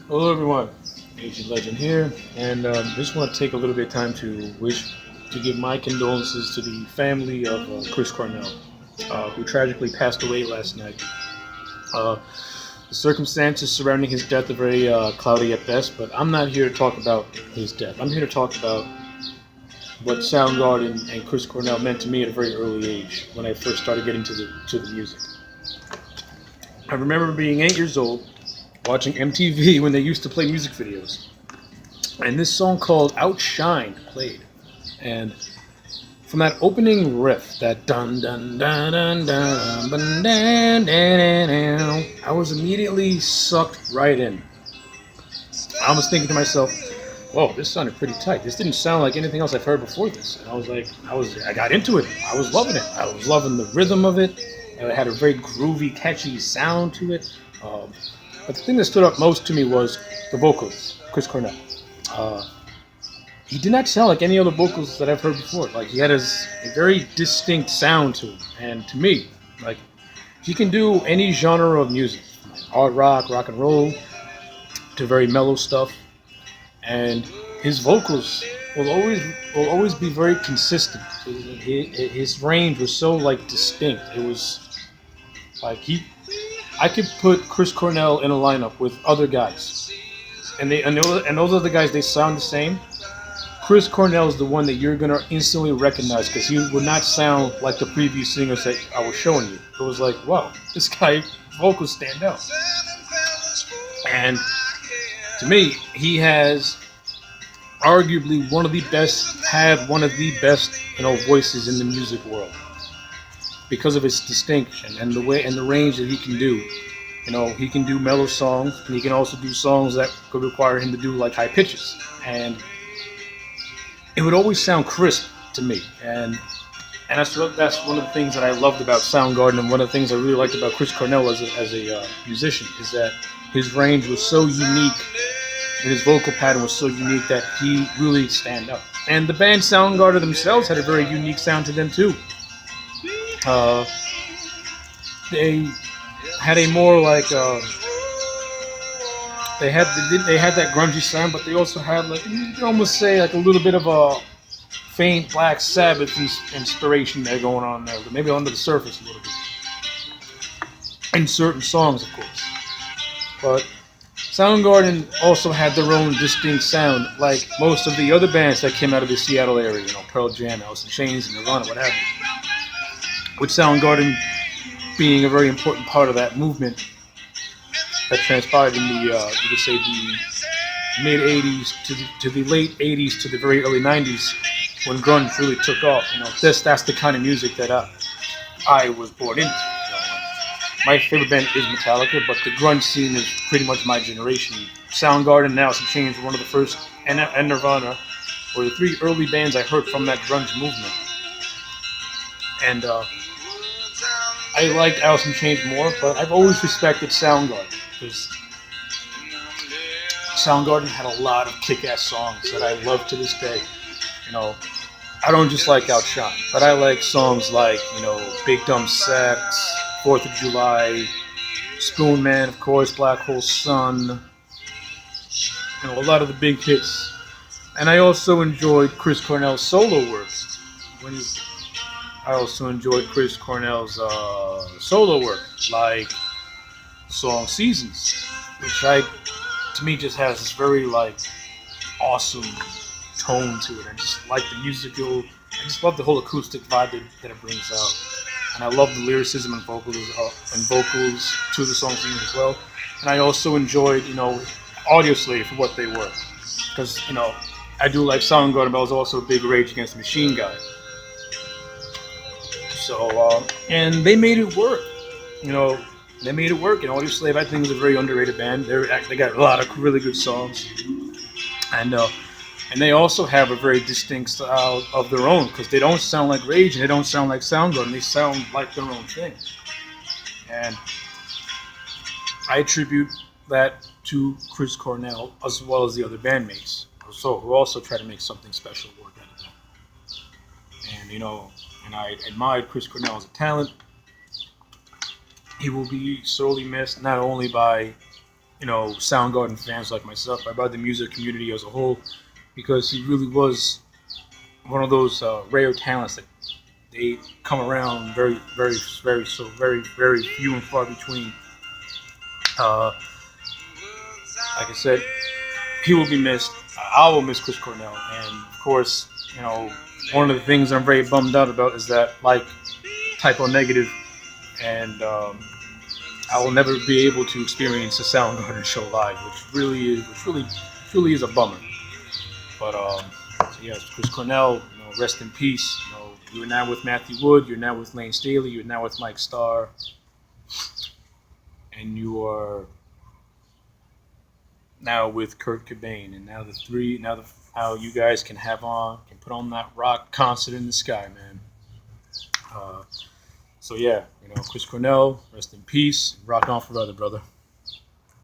Hello, everyone. Agent Legend here, and just want to take a little bit of time to give my condolences to the family of Chris Cornell, who tragically passed away last night. Uh, the circumstances surrounding his death are very cloudy at best, but I'm not here to talk about his death. I'm here to talk about what Soundgarden and Chris Cornell meant to me at a very early age when I first started getting to the music. I remember being 8 years old, watching MTV when they used to play music videos. And this song called Outshine played. And from that opening riff, that dun dun dun dun dun dun dun dun dun, I was immediately sucked right in. I was thinking to myself, whoa, this sounded pretty tight. This didn't sound like anything else I've heard before this. And I got into it. I was loving it. I was loving the rhythm of it. It had a very groovy, catchy sound to it. But the thing that stood up most to me was the vocals, Chris Cornell. He did not sound like any other vocals that I've heard before. Like he had a very distinct sound to him, and to me, like he can do any genre of music, like hard rock and roll, to very mellow stuff, and his vocals will always be very consistent. His range was so like distinct. It was like I could put Chris Cornell in a lineup with other guys, and those other guys they sound the same. Chris Cornell is the one that you're gonna instantly recognize because he would not sound like the previous singers that I was showing you. It was like, wow, this guy vocals stand out. And to me, he has arguably had one of the best, voices in the music world because of his distinction and the way and the range that he can do. He can do mellow songs, and he can also do songs that could require him to do like high pitches, and it would always sound crisp to me. And that's one of the things that I loved about Soundgarden, and one of the things I really liked about Chris Cornell as a musician is that his range was so unique, and his vocal pattern was so unique that he really stand out. And the band Soundgarden themselves had a very unique sound to them too. They had a more like they had that grungy sound, but they also had like you could almost say like a little bit of a faint Black Sabbath inspiration there going on there, but maybe under the surface a little bit in certain songs, of course. But Soundgarden also had their own distinct sound, like most of the other bands that came out of the Seattle area, Pearl Jam, Alice in Chains, and Nirvana, what have you. With Soundgarden being a very important part of that movement that transpired in the, you could say, the mid '80s to the late '80s to the very early '90s, when grunge really took off. That's the kind of music that I was born into. My favorite band is Metallica, but the grunge scene is pretty much my generation. Soundgarden and Alice in Chains were one of the first, and Nirvana were the three early bands I heard from that grunge movement. And I liked Alice in Chains more, but I've always respected Soundgarden because Soundgarden had a lot of kick-ass songs that I love to this day. I don't just like Outshine, but I like songs like, Big Dumb Sex, 4th of July, Spoon Man, of course, Black Hole Sun, a lot of the big hits. And I also enjoyed Chris Cornell's solo work. I also enjoyed Chris Cornell's solo work, like the song Seasons, which to me just has this very awesome tone to it. I just like the musical, I just love the whole acoustic vibe that it brings out. And I love the lyricism and vocals to the songs as well. And I also enjoyed, Audioslave for what they were. Because, I do like Soundgarden, but I was also a big Rage Against the Machine guy. So, and they made it work. They made it work. And Audioslave, I think, is a very underrated band. They got a lot of really good songs. And they also have a very distinct style of their own, because they don't sound like Rage and they don't sound like Soundgarden. They sound like their own thing. And I attribute that to Chris Cornell as well as the other bandmates, who also try to make something special work out of that. And I admired Chris Cornell as a talent. He will be sorely missed, not only by Soundgarden fans like myself, but about the music community as a whole, because he really was one of those rare talents that they come around very few and far between. Uh, like I said, he will be missed. I will miss Chris Cornell, and of course, one of the things I'm very bummed out about is that, like Typo Negative, and I will never be able to experience a Soundgarden show live, which really is a bummer. But so yes, Chris Cornell, rest in peace. You're now with Matthew Wood, you're now with Lane Staley, you're now with Mike Starr, and you are now with Kurt Cobain, and how you guys can put on that rock concert in the sky, man. Uh, so yeah, Chris Cornell, rest in peace, rock on forever, brother.